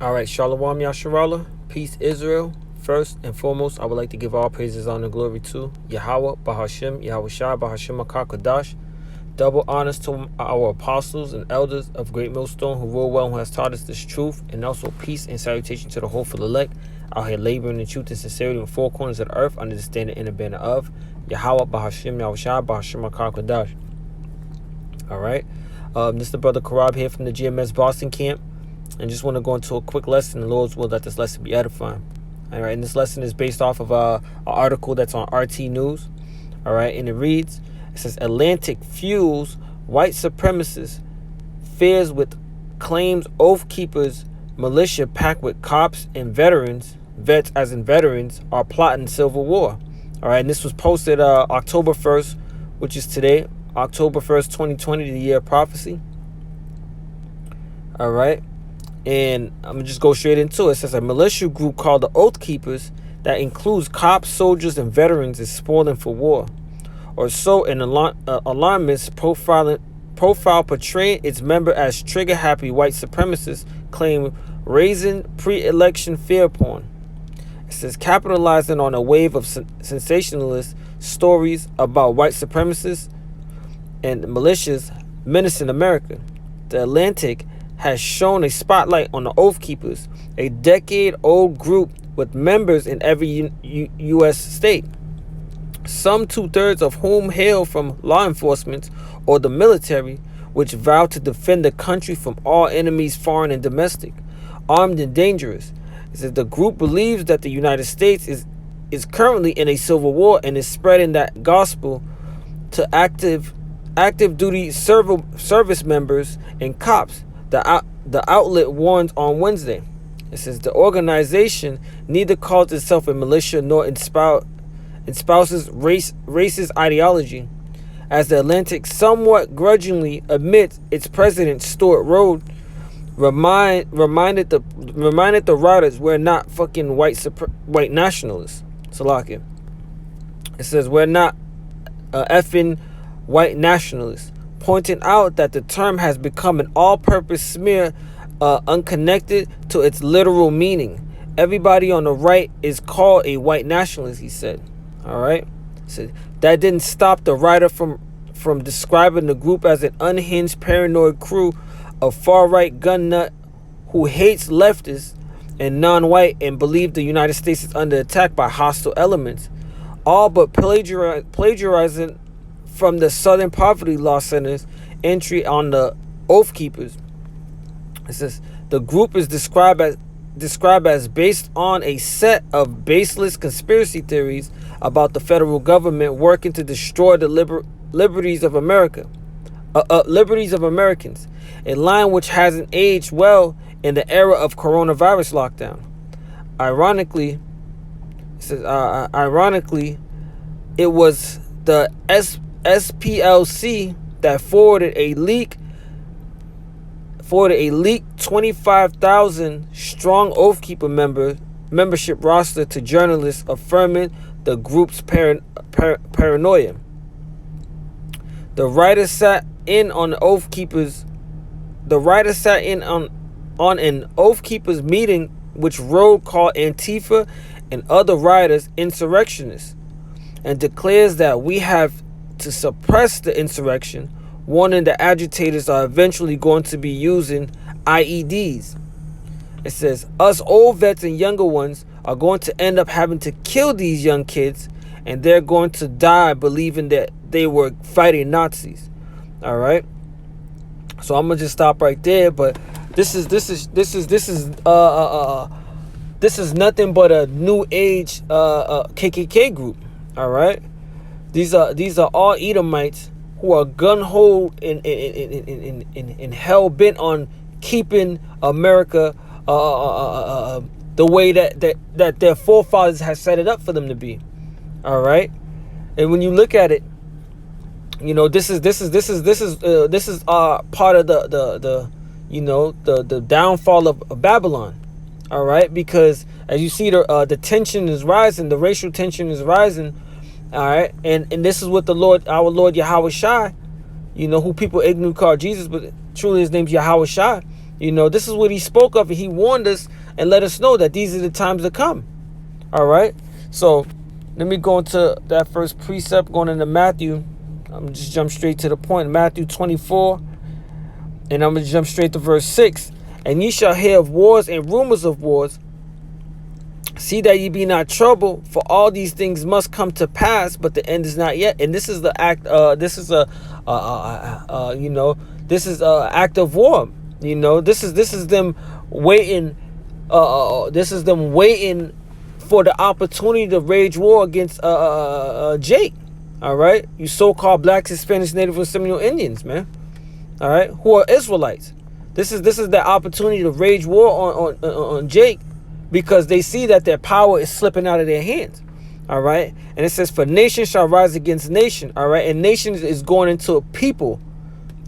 All right, Shalom Yasharallah, peace Israel. First and foremost, I would like to give all praises, honor, and glory to Yahweh, Bahashim, Yahweh Shai, Bahashim Akakadash. Double honors to our apostles and elders of Great Millstone who rule well and who has taught us this truth, and also peace and salutation to the hopeful elect out here laboring in truth and sincerity in four corners of the earth under the standard and the banner of Yahweh, Bahashim, Yahweh Shai, Bahashim Akakadash. All right, this is the brother Karab here from the GMS Boston camp. And just want to go into a quick lesson. The Lord's will let this lesson be edifying. All right, and this lesson is based off of an article that's on RT News. All right, and it says, Atlantic fuels white supremacists, fears with claims oath keepers, militia packed with cops and vets as in veterans, are plotting civil war. All right, and this was posted October 1st, which is today, October 1st, 2020, the year of prophecy. All right. And I'm going to just go straight into it. It says a militia group called the Oath Keepers that includes cops, soldiers, and veterans is spoiling for war. Or so an alarmist profile portraying its member as trigger-happy white supremacists claim, raising pre-election fear porn. It says capitalizing on a wave of sensationalist stories about white supremacists and militias menacing America. The Atlantic has shown a spotlight on the Oath Keepers, a decade-old group with members in every U.S. state, some 2/3 of whom hail from law enforcement or the military, which vow to defend the country from all enemies, foreign and domestic, armed and dangerous. It says the group believes that the United States is currently in a civil war and is spreading that gospel to active duty service members and cops. The outlet warned on Wednesday. It says the organization neither calls itself a militia nor espouses racist ideology, as the Atlantic somewhat grudgingly admits its president Stuart Rhodes reminded the writers we're not fucking white nationalists. Salakia. It says we're not effing white nationalists, pointing out that the term has become an all-purpose smear unconnected to its literal meaning. Everybody on the right is called a white nationalist, he said. All right? So that didn't stop the writer from describing the group as an unhinged, paranoid crew of far-right gun nut who hates leftists and non-white and believe the United States is under attack by hostile elements, all but plagiarizing from the Southern Poverty Law Center's entry on the Oath Keepers. It says the group is described as based on a set of baseless conspiracy theories about the federal government working to destroy the liberties of Americans, a line which hasn't aged well in the era of coronavirus lockdown. Ironically, it says, it was the SPLC that forwarded a leaked 25,000 strong Oath Keeper membership roster to journalists, affirming the group's paranoia. The writer sat in on Oath Keepers. The writer sat in on an Oath Keepers meeting, which Rhodes called Antifa and other writers insurrectionists, and declares that we have to suppress the insurrection, warning the agitators are eventually going to be using IEDs. It says, us old vets and younger ones are going to end up having to kill these young kids, and they're going to die believing that they were fighting Nazis. All right. So I'm gonna just stop right there. But this is nothing but a new age KKK group. All right. These are all Edomites who are gun-ho and hell-bent on keeping America the way that their forefathers have set it up for them to be. All right, and when you look at it, you know this is part of the downfall of Babylon. All right, because as you see the tension is rising, the racial tension is rising. All right, and this is what our Lord Yahweh Shai, who people ignorantly call Jesus, but truly his name's Yahweh Shai. This is what he spoke of, and he warned us and let us know that these are the times to come. All right. So let me go into that first precept, going into Matthew. I'm going to just jump straight to the point. Matthew 24. And I'm going to jump straight to verse 6. And ye shall hear of wars and rumors of wars. See that ye be not troubled, for all these things must come to pass, but the end is not yet. And this is the act. This is a act of war. This is them waiting. This is them waiting for the opportunity to wage war against Jake. All right, you so-called blacks, Hispanics, Native, and Seminole Indians, man. All right, who are Israelites. This is the opportunity to wage war on Jake, because they see that their power is slipping out of their hands. All right, and it says, for nation shall rise against nation. All right, and nation is going into a people.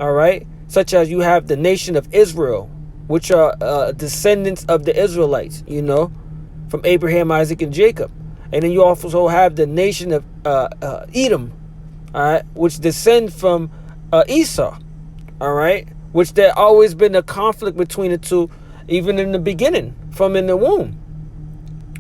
All right, such as you have the nation of Israel, which are descendants of the Israelites, from Abraham, Isaac, and Jacob. And then you also have the nation of Edom, all right, which descend from Esau, all right, which there always been a conflict between the two, even in the beginning, from in the womb.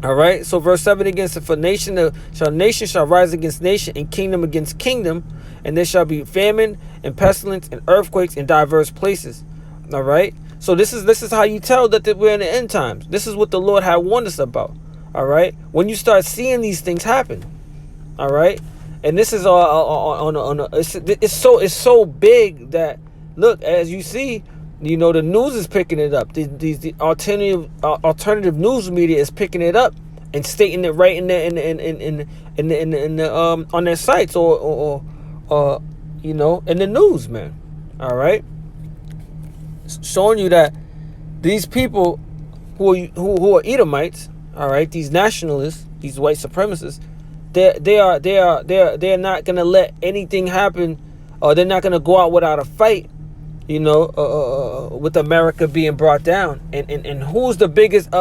All right, so verse 7 against it, for nation shall rise against nation, and kingdom against kingdom, and there shall be famine and pestilence and earthquakes in diverse places. All right, so this is how you tell that we're in the end times. This is what the Lord had warned us about. All right, when you start seeing these things happen, all right, and this is it's so big that, look, as you see, the news is picking it up. The alternative news media is picking it up and stating it right in the on their sites or in the news, man. All right, showing you that these people who are Edomites, all right, these nationalists, these white supremacists, they're not gonna let anything happen, or they're not gonna go out without a fight, with America being brought down. And who's the biggest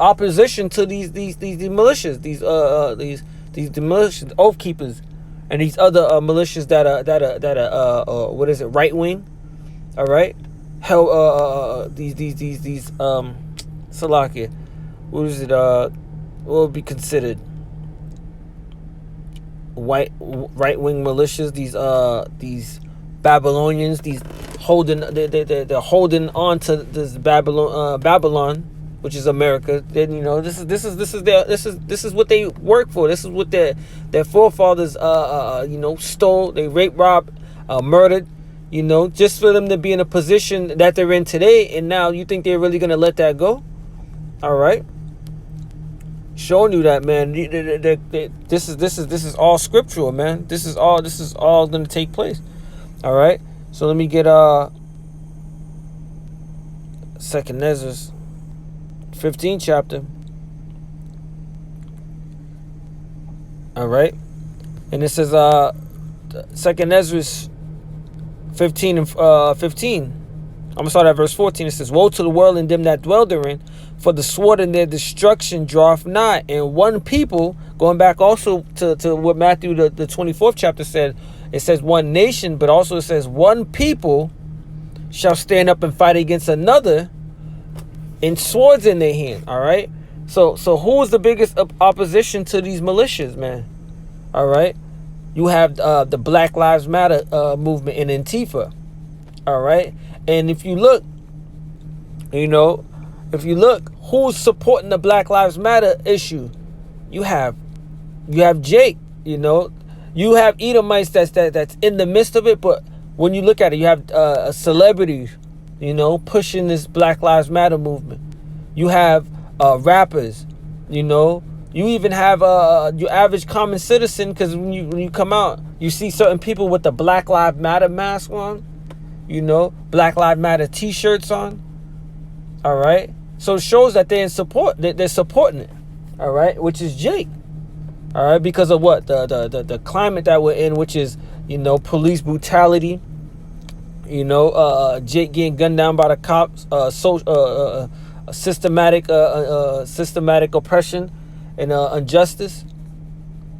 opposition to these militias, these militias, oath keepers, and these other militias that are what is it, right wing, all right, these Salakia, what is it, what would be considered right wing militias, these Babylonians, they're holding on to this Babylon, which is America. Then this is what they work for. This is what their forefathers stole. They raped, robbed, murdered, just for them to be in a position that they're in today. And now you think they're really gonna let that go? All right, showing you that, man. This is all scriptural, man. This is all gonna take place. All right. So let me get 2nd Ezra 15 chapter. All right, and it says 2nd Ezra 15 and 15. I'm gonna start at verse 14. It says, woe to the world and them that dwell therein, for the sword and their destruction draweth nigh. And one people, going back also to what Matthew the 24th chapter said, it says one nation, but also it says one people shall stand up and fight against another, and swords in their hand. All right, so who is the biggest opposition to these militias, man? All right, you have the Black Lives Matter movement in Antifa. All right, and if you look, who's supporting the Black Lives Matter issue, you have Jake. You have Edomites that's in the midst of it, but when you look at it, you have celebrities, pushing this Black Lives Matter movement. You have rappers, you even have your average common citizen, because when you come out, you see certain people with the Black Lives Matter mask on, Black Lives Matter t-shirts on. All right, so it shows that they're in support. They're supporting it. All right, which is Jake. All right, because of what the climate that we're in, which is police brutality. Jake getting gunned down by the cops. Systematic oppression and injustice.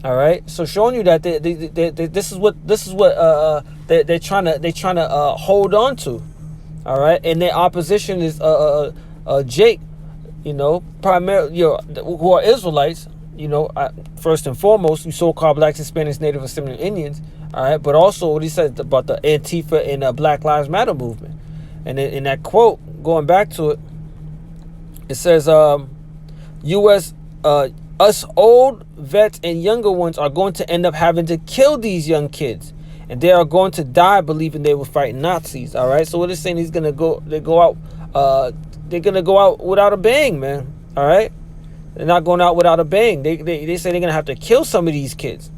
All right, so showing you that this is what they're trying to hold on to. All right, and their opposition is Jake, primarily, who are Israelites, first and foremost, you so-called blacks, Hispanics, Native Assimilated Indians, all right, but also what he said about the Antifa and Black Lives Matter movement. And in that quote, going back to it, it says, U.S., us old vets and younger ones are going to end up having to kill these young kids. And they are going to die believing they were fighting Nazis, all right? So what it's saying, they're going to go out without a bang, man, all right? They're not going out without a bang. They say they're going to have to kill some of these kids,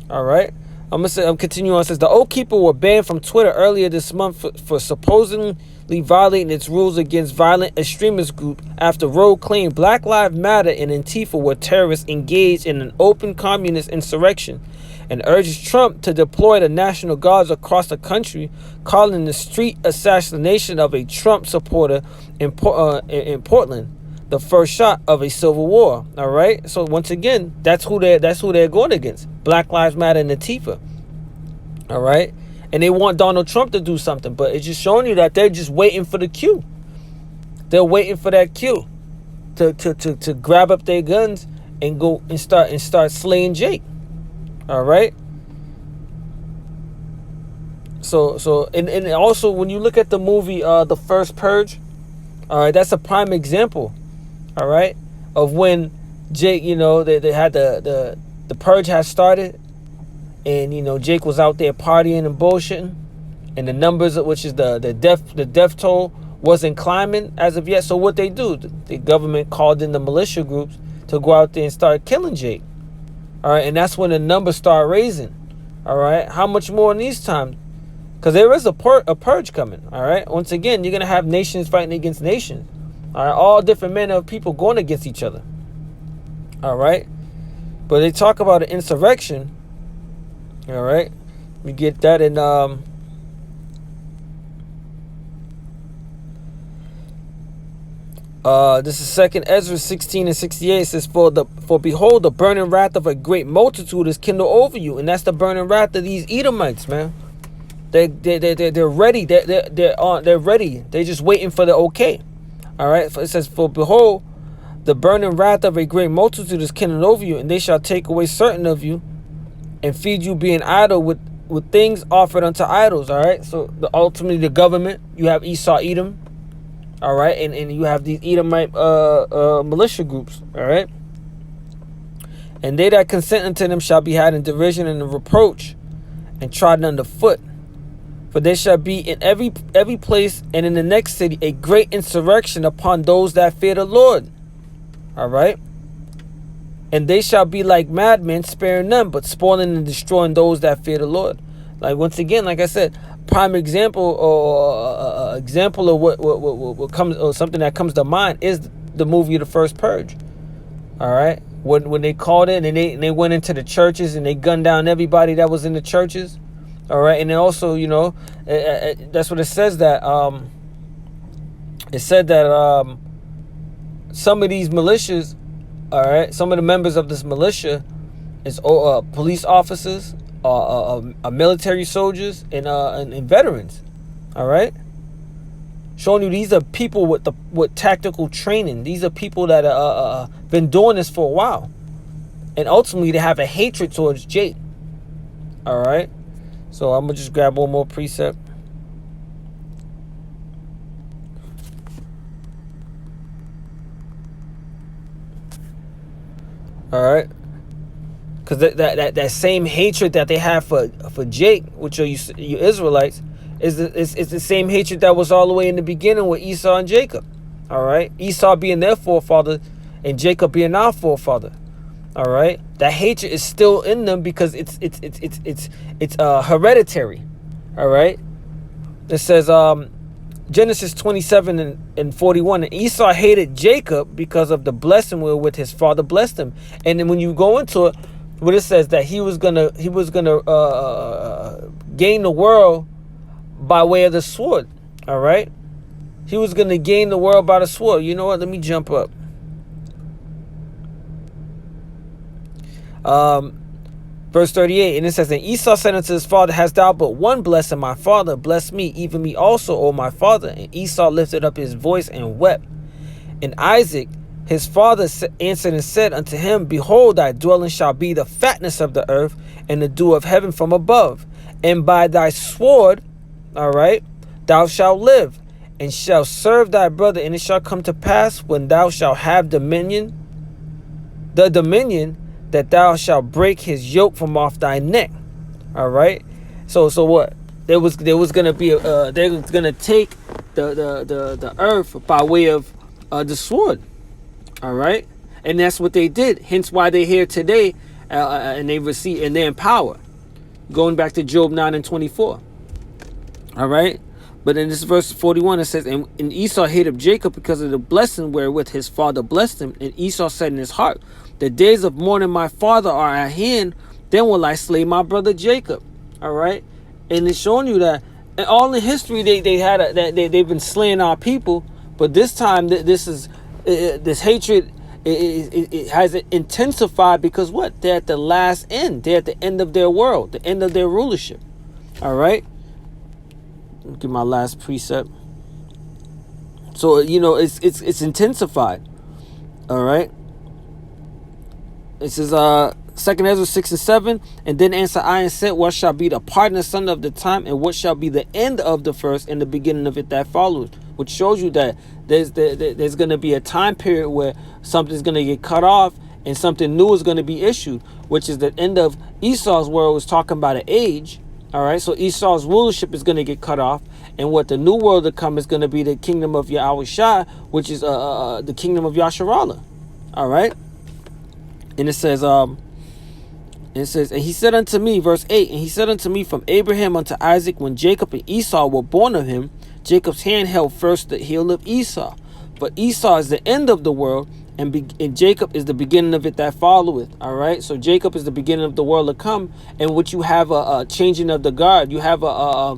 all right? I'm continuing on. It says, the Oath Keeper were banned from Twitter earlier this month for supposedly violating its rules against violent extremist group after Roe claimed Black Lives Matter and Antifa were terrorists engaged in an open communist insurrection, and urges Trump to deploy the National Guards across the country, calling the street assassination of a Trump supporter in Portland the first shot of a civil war. All right. So once again, that's who they're going against: Black Lives Matter and Antifa. All right. And they want Donald Trump to do something, but it's just showing you that they're just waiting for the cue. They're waiting for that cue to grab up their guns and go and start slaying Jake. All right. So and also when you look at the movie The First Purge, all right, that's a prime example, all right, of when Jake, they had the purge had started, and Jake was out there partying and bullshitting, and the numbers, which is the death toll, wasn't climbing as of yet. So what they do, the government called in the militia groups to go out there and start killing Jake. All right, and that's when the numbers start raising. All right, how much more in these times? Because there is a purge coming. All right, once again, you're gonna have nations fighting against nations. All right, all different manner of people going against each other. All right, but they talk about an insurrection. All right, we get that in this is 2 Ezra 16 and 68. It says, For behold, the burning wrath of a great multitude is kindled over you. And that's the burning wrath of these Edomites, man. They're ready. They're ready. They're just waiting for the okay. All right. It says, for behold, the burning wrath of a great multitude is kindled over you, and they shall take away certain of you and feed you being idle with things offered unto idols. All right. So ultimately the government, you have Esau, Edom. All right, and you have these Edomite militia groups, all right? And they that consent unto them shall be had in derision and in reproach and trodden under foot. For there shall be in every place and in the next city a great insurrection upon those that fear the Lord. All right? And they shall be like madmen, sparing none, but spoiling and destroying those that fear the Lord. Like, once again, like I said, prime example or example of what comes, or something that comes to mind, is the movie The First Purge. All right, when they called in and they went into the churches and they gunned down everybody that was in the churches. All right, and then also that's what it says, that it said that some of these militias, all right, some of the members of this militia is police officers, military soldiers, and veterans. All right, showing you these are people with tactical training. These are people that been doing this for a while, and ultimately they have a hatred towards Jake. All right, so I'm gonna just grab one more precept. All right. Because that same hatred that they have for Jake, which are you Israelites, is the same hatred that was all the way in the beginning with Esau and Jacob. All right, Esau being their forefather and Jacob being our forefather. All right, that hatred is still in them because it's hereditary. All right, it says Genesis 27 and 41. And Esau hated Jacob because of the blessing wherewith his father blessed him. And then when you go into it, what it says, that he was gonna gain the world by way of the sword. All right, he was gonna gain the world by the sword. You know what? Let me jump up. Verse 38, and it says, and Esau said unto his father, hast thou but one blessing, my father? Bless me, even me also, O my father. And Esau lifted up his voice and wept. And Isaac, his father, answered and said unto him, behold, thy dwelling shall be the fatness of the earth, and the dew of heaven from above. And by thy sword, all right, thou shalt live, and shalt serve thy brother. And it shall come to pass, when thou shalt have the dominion, that thou shalt break his yoke from off thy neck. All right. So what? There was gonna be they was gonna take the earth by way of the sword. All right, and that's what they did. Hence why they're here today, and they receive and they're in power. Going back to Job 9:24. All right. But in this verse 41, it says, and Esau hated Jacob because of the blessing wherewith his father blessed him. And Esau said in his heart, the days of mourning my father are at hand, then will I slay my brother Jacob. All right. And it's showing you that in all in history, they've been slaying our people. But this time, this hatred it has intensified because what? They're at the last end. They're at the end of their world, the end of their rulership. All right. Get my last precept. So it's intensified. All right. It says 2 Ezra 6 and 7, and then answer I and said, what shall be the part and the son of the time, and what shall be the end of the first and the beginning of it that follows? Which shows you that there's going to be a time period where something's going to get cut off and something new is going to be issued, which is the end of Esau's world. Was talking about an age. All right, so Esau's rulership is going to get cut off, and what the new world to come is going to be the kingdom of Yahweh Shai, which is the kingdom of Yasharallah. All right, and it says, and he said unto me, verse 8, and he said unto me, from Abraham unto Isaac, when Jacob and Esau were born of him, Jacob's hand held first the heel of Esau, but Esau is the end of the world, and Jacob is the beginning of it that followeth. All right, so Jacob is the beginning of the world to come, and what you have a changing of the guard. You have a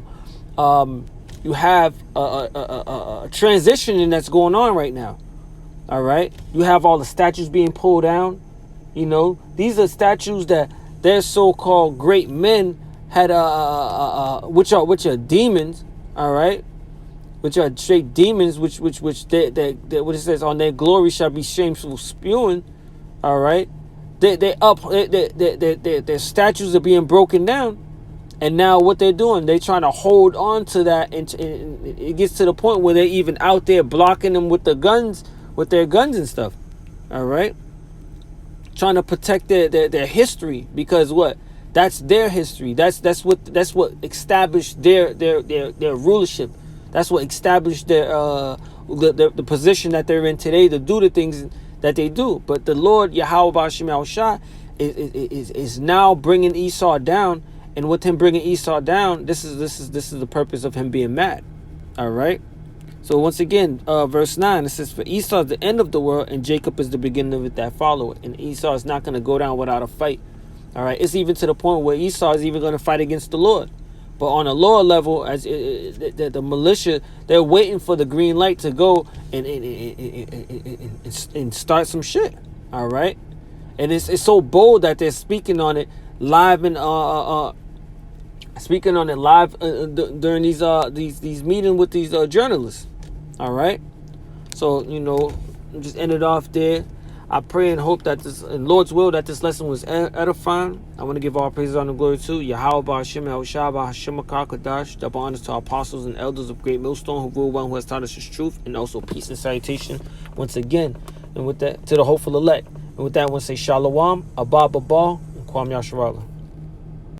transitioning that's going on right now. All right, you have all the statues being pulled down. These are statues that their so-called great men had, which are demons. All right. Which are straight demons, which they what it says, on their glory shall be shameful spewing. All right, their statues are being broken down, and now what they're doing, they're trying to hold on to that, and it gets to the point where they're even out there blocking them with their guns and stuff. All right, trying to protect their history, because what? That's their history. That's what established their rulership. That's what established their the position that they're in today to do the things that they do. But the Lord Yahweh B'Shem Yahushua is now bringing Esau down, and with him bringing Esau down, this is the purpose of him being mad. All right. So once again, verse 9, it says, for Esau is the end of the world, and Jacob is the beginning of it that followeth. And Esau is not going to go down without a fight. All right. It's even to the point where Esau is even going to fight against the Lord. But on a lower level, as the militia, they're waiting for the green light to go and start some shit. All right, and it's so bold that they're speaking on it live and during these meetings with these journalists. All right, so just end it off there. I pray and hope that in Lord's will, that this lesson was edifying. I want to give all praises, honor, and glory to Yahweh B'Shem Yahushua B'Hashem HaKadosh. Double honors to our apostles and elders of Great Millstone who rule well, who has taught us his truth, and also peace and salutation once again. And with that, to the hopeful elect. And with that, I want to say Shalom, Abba Babal, and Kwam Yasharallah.